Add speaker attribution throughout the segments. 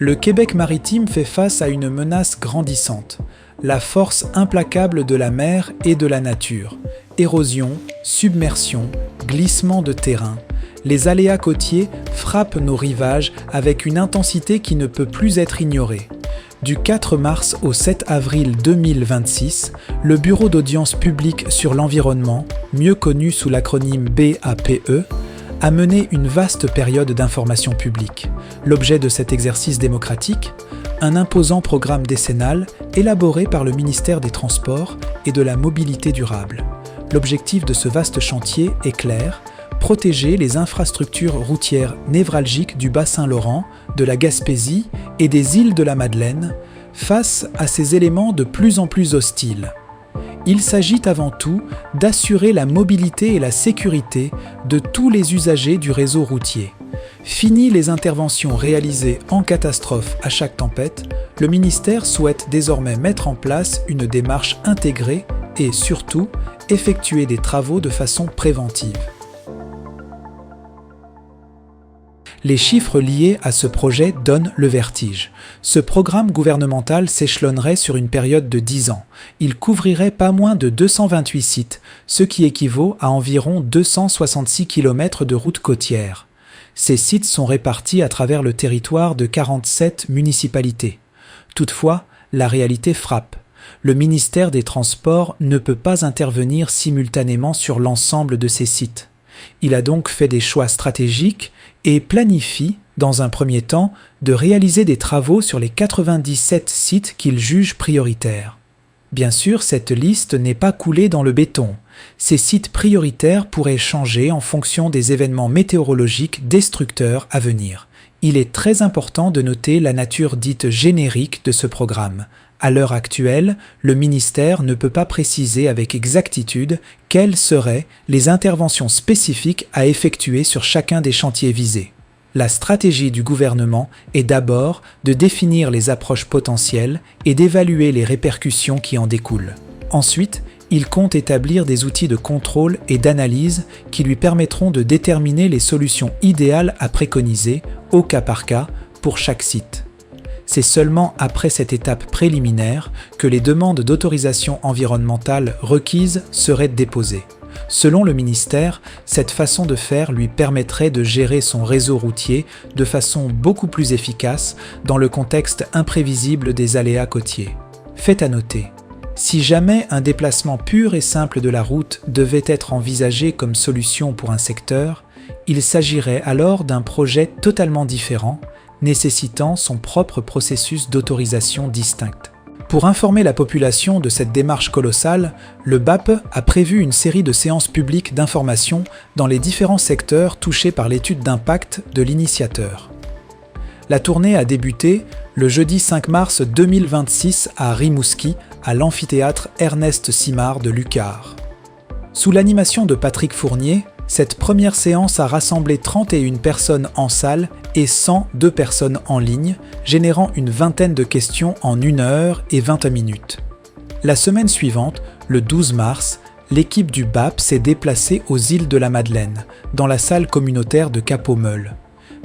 Speaker 1: Le Québec maritime fait face à une menace grandissante, la force implacable de la mer et de la nature. Érosion, submersion, glissement de terrain. Les aléas côtiers frappent nos rivages avec une intensité qui ne peut plus être ignorée. Du 4 mars au 7 avril 2026, le Bureau d'audience publique sur l'environnement, mieux connu sous l'acronyme BAPE, a mené une vaste période d'information publique. L'objet de cet exercice démocratique, un imposant programme décennal élaboré par le ministère des Transports et de la Mobilité durable. L'objectif de ce vaste chantier est clair, protéger les infrastructures routières névralgiques du Bas-Saint-Laurent, de la Gaspésie et des îles de la Madeleine face à ces éléments de plus en plus hostiles. Il s'agit avant tout d'assurer la mobilité et la sécurité de tous les usagers du réseau routier. Fini les interventions réalisées en catastrophe à chaque tempête, le ministère souhaite désormais mettre en place une démarche intégrée et surtout effectuer des travaux de façon préventive. Les chiffres liés à ce projet donnent le vertige. Ce programme gouvernemental s'échelonnerait sur une période de 10 ans. Il couvrirait pas moins de 228 sites, ce qui équivaut à environ 266 km de routes côtières. Ces sites sont répartis à travers le territoire de 47 municipalités. Toutefois, la réalité frappe. Le ministère des Transports ne peut pas intervenir simultanément sur l'ensemble de ces sites. Il a donc fait des choix stratégiques et planifie, dans un premier temps, de réaliser des travaux sur les 97 sites qu'il juge prioritaires. Bien sûr, cette liste n'est pas coulée dans le béton. Ces sites prioritaires pourraient changer en fonction des événements météorologiques destructeurs à venir. Il est très important de noter la nature dite générique de ce programme. À l'heure actuelle, le ministère ne peut pas préciser avec exactitude quelles seraient les interventions spécifiques à effectuer sur chacun des chantiers visés. La stratégie du gouvernement est d'abord de définir les approches potentielles et d'évaluer les répercussions qui en découlent. Ensuite, il compte établir des outils de contrôle et d'analyse qui lui permettront de déterminer les solutions idéales à préconiser, au cas par cas, pour chaque site. C'est seulement après cette étape préliminaire que les demandes d'autorisation environnementale requises seraient déposées. Selon le ministère, cette façon de faire lui permettrait de gérer son réseau routier de façon beaucoup plus efficace dans le contexte imprévisible des aléas côtiers. Fait à noter, si jamais un déplacement pur et simple de la route devait être envisagé comme solution pour un secteur, il s'agirait alors d'un projet totalement différent, nécessitant son propre processus d'autorisation distinct. Pour informer la population de cette démarche colossale, le BAPE a prévu une série de séances publiques d'information dans les différents secteurs touchés par l'étude d'impact de l'initiateur. La tournée a débuté le jeudi 5 mars 2026 à Rimouski, à l'amphithéâtre Ernest Simard de Lucar. Sous l'animation de Patrick Fournier, cette première séance a rassemblé 31 personnes en salle et 102 personnes en ligne, générant une vingtaine de questions en 1 heure et 20 minutes. La semaine suivante, le 12 mars, l'équipe du BAP s'est déplacée aux îles de la Madeleine, dans la salle communautaire de Cap-aux-Meules.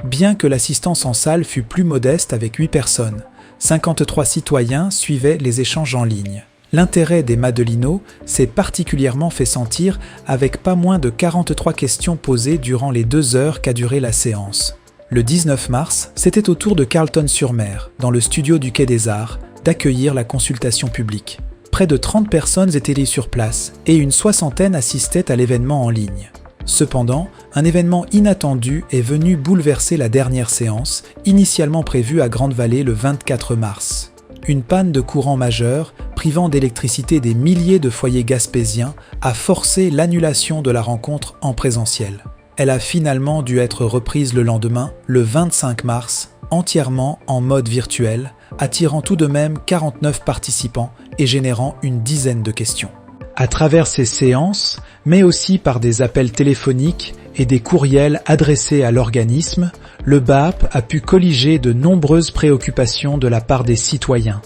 Speaker 1: Bien que l'assistance en salle fût plus modeste avec 8 personnes, 53 citoyens suivaient les échanges en ligne. L'intérêt des Madelinos s'est particulièrement fait sentir avec pas moins de 43 questions posées durant les 2 heures qu'a duré la séance. Le 19 mars, c'était au tour de Carleton-sur-Mer, dans le studio du Quai des Arts, d'accueillir la consultation publique. Près de 30 personnes étaient sur place et une soixantaine assistaient à l'événement en ligne. Cependant, un événement inattendu est venu bouleverser la dernière séance, initialement prévue à Grande-Vallée le 24 mars. Une panne de courant majeure, privant d'électricité des milliers de foyers gaspésiens, a forcé l'annulation de la rencontre en présentiel. Elle a finalement dû être reprise le lendemain, le 25 mars, entièrement en mode virtuel, attirant tout de même 49 participants et générant une dizaine de questions. À travers ces séances, mais aussi par des appels téléphoniques et des courriels adressés à l'organisme, le BAP a pu colliger de nombreuses préoccupations de la part des citoyens.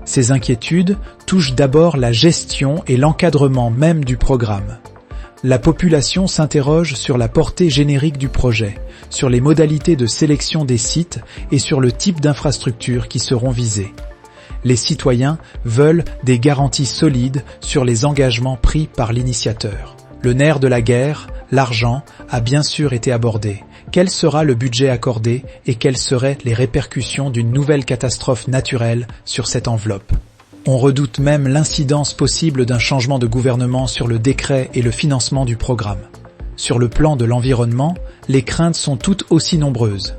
Speaker 1: Ces inquiétudes touchent d'abord la gestion et l'encadrement même du programme. La population s'interroge sur la portée générique du projet, sur les modalités de sélection des sites et sur le type d'infrastructures qui seront visées. Les citoyens veulent des garanties solides sur les engagements pris par l'initiateur. Le nerf de la guerre, l'argent, a bien sûr été abordé. Quel sera le budget accordé et quelles seraient les répercussions d'une nouvelle catastrophe naturelle sur cette enveloppe? On redoute même l'incidence possible d'un changement de gouvernement sur le décret et le financement du programme. Sur le plan de l'environnement, les craintes sont toutes aussi nombreuses.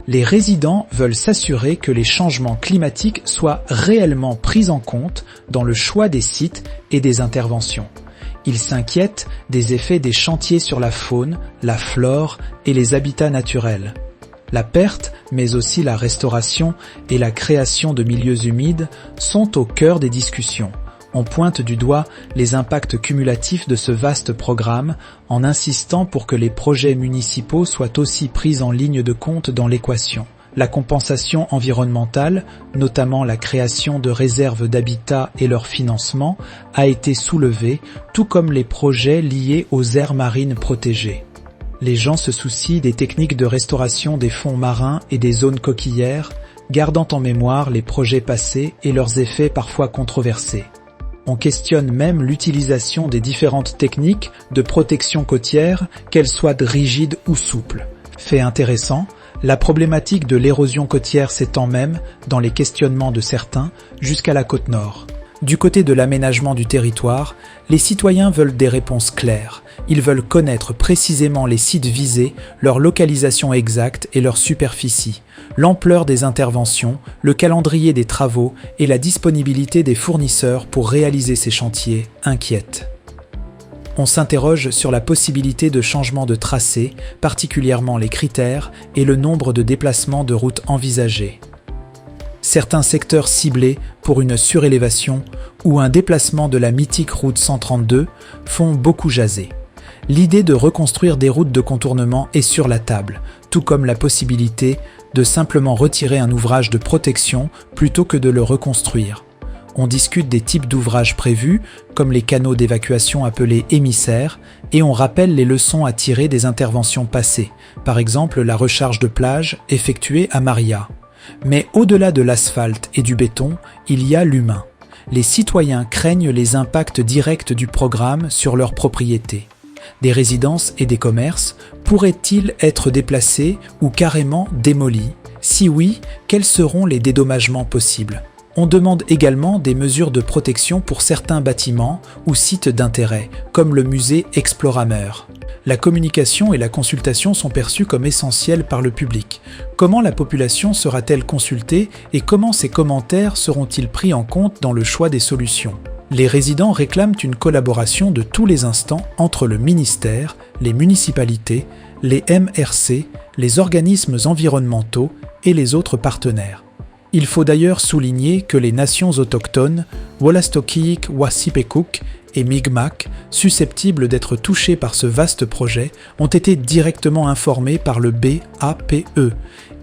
Speaker 1: Les résidents veulent s'assurer que les changements climatiques soient réellement pris en compte dans le choix des sites et des interventions. Ils s'inquiètent des effets des chantiers sur la faune, la flore et les habitats naturels. La perte, mais aussi la restauration et la création de milieux humides sont au cœur des discussions. On pointe du doigt les impacts cumulatifs de ce vaste programme en insistant pour que les projets municipaux soient aussi pris en ligne de compte dans l'équation. La compensation environnementale, notamment la création de réserves d'habitat et leur financement, a été soulevée, tout comme les projets liés aux aires marines protégées. Les gens se soucient des techniques de restauration des fonds marins et des zones coquillères, gardant en mémoire les projets passés et leurs effets parfois controversés. On questionne même l'utilisation des différentes techniques de protection côtière, qu'elles soient rigides ou souples. Fait intéressant, la problématique de l'érosion côtière s'étend même, dans les questionnements de certains, jusqu'à la côte nord. Du côté de l'aménagement du territoire, les citoyens veulent des réponses claires. Ils veulent connaître précisément les sites visés, leur localisation exacte et leur superficie, l'ampleur des interventions, le calendrier des travaux et la disponibilité des fournisseurs pour réaliser ces chantiers inquiètent. On s'interroge sur la possibilité de changement de tracé, particulièrement les critères et le nombre de déplacements de routes envisagés. Certains secteurs ciblés pour une surélévation ou un déplacement de la mythique route 132 font beaucoup jaser. L'idée de reconstruire des routes de contournement est sur la table, tout comme la possibilité de simplement retirer un ouvrage de protection plutôt que de le reconstruire. On discute des types d'ouvrages prévus, comme les canaux d'évacuation appelés émissaires, et on rappelle les leçons à tirer des interventions passées, par exemple la recharge de plage effectuée à Maria. Mais au-delà de l'asphalte et du béton, il y a l'humain. Les citoyens craignent les impacts directs du programme sur leurs propriétés. Des résidences et des commerces pourraient-ils être déplacés ou carrément démolis? Si oui, quels seront les dédommagements possibles? On demande également des mesures de protection pour certains bâtiments ou sites d'intérêt, comme le musée Exploramer. La communication et la consultation sont perçues comme essentielles par le public. Comment la population sera-t-elle consultée et comment ces commentaires seront-ils pris en compte dans le choix des solutions? Les résidents réclament une collaboration de tous les instants entre le ministère, les municipalités, les MRC, les organismes environnementaux et les autres partenaires. Il faut d'ailleurs souligner que les nations autochtones, Wolastoqiyik, Wassipekuk et Mi'kmaq, susceptibles d'être touchés par ce vaste projet, ont été directement informés par le BAPE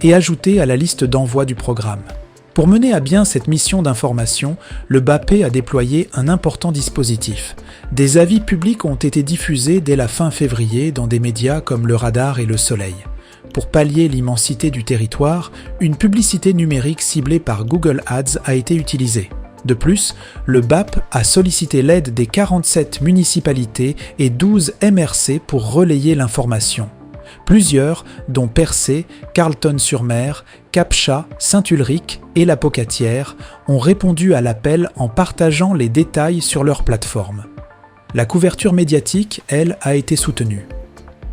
Speaker 1: et ajoutés à la liste d'envoi du programme. Pour mener à bien cette mission d'information, le BAPE a déployé un important dispositif. Des avis publics ont été diffusés dès la fin février dans des médias comme Le Radar et Le Soleil. Pour pallier l'immensité du territoire, une publicité numérique ciblée par Google Ads a été utilisée. De plus, le BAPE a sollicité l'aide des 47 municipalités et 12 MRC pour relayer l'information. Plusieurs, dont Percé, Carleton-sur-Mer, Cap-Chat, Saint-Ulrich et la Pocatière, ont répondu à l'appel en partageant les détails sur leur plateforme. La couverture médiatique, elle, a été soutenue.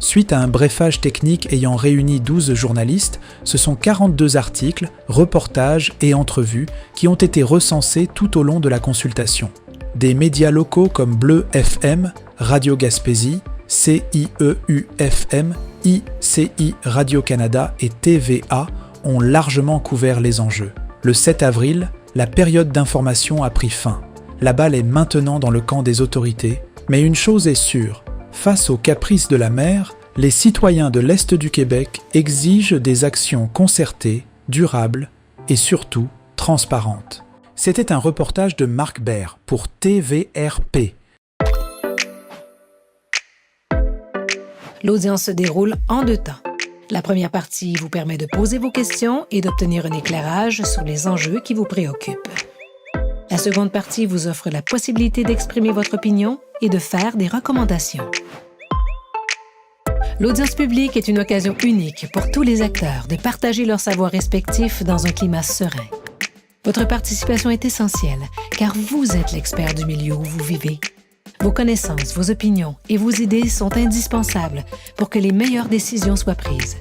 Speaker 1: Suite à un brefage technique ayant réuni 12 journalistes, ce sont 42 articles, reportages et entrevues qui ont été recensés tout au long de la consultation. Des médias locaux comme Bleu FM, Radio Gaspésie, CIEU-FM, ICI Radio-Canada et TVA ont largement couvert les enjeux. Le 7 avril, la période d'information a pris fin. La balle est maintenant dans le camp des autorités, mais une chose est sûre, face aux caprices de la mer, les citoyens de l'Est du Québec exigent des actions concertées, durables et surtout transparentes. C'était un reportage de Marc Baird pour TVRP.
Speaker 2: L'audience se déroule en 2 temps. La première partie vous permet de poser vos questions et d'obtenir un éclairage sur les enjeux qui vous préoccupent. La seconde partie vous offre la possibilité d'exprimer votre opinion et de faire des recommandations. L'audience publique est une occasion unique pour tous les acteurs de partager leurs savoirs respectifs dans un climat serein. Votre participation est essentielle car vous êtes l'expert du milieu où vous vivez. Vos connaissances, vos opinions et vos idées sont indispensables pour que les meilleures décisions soient prises.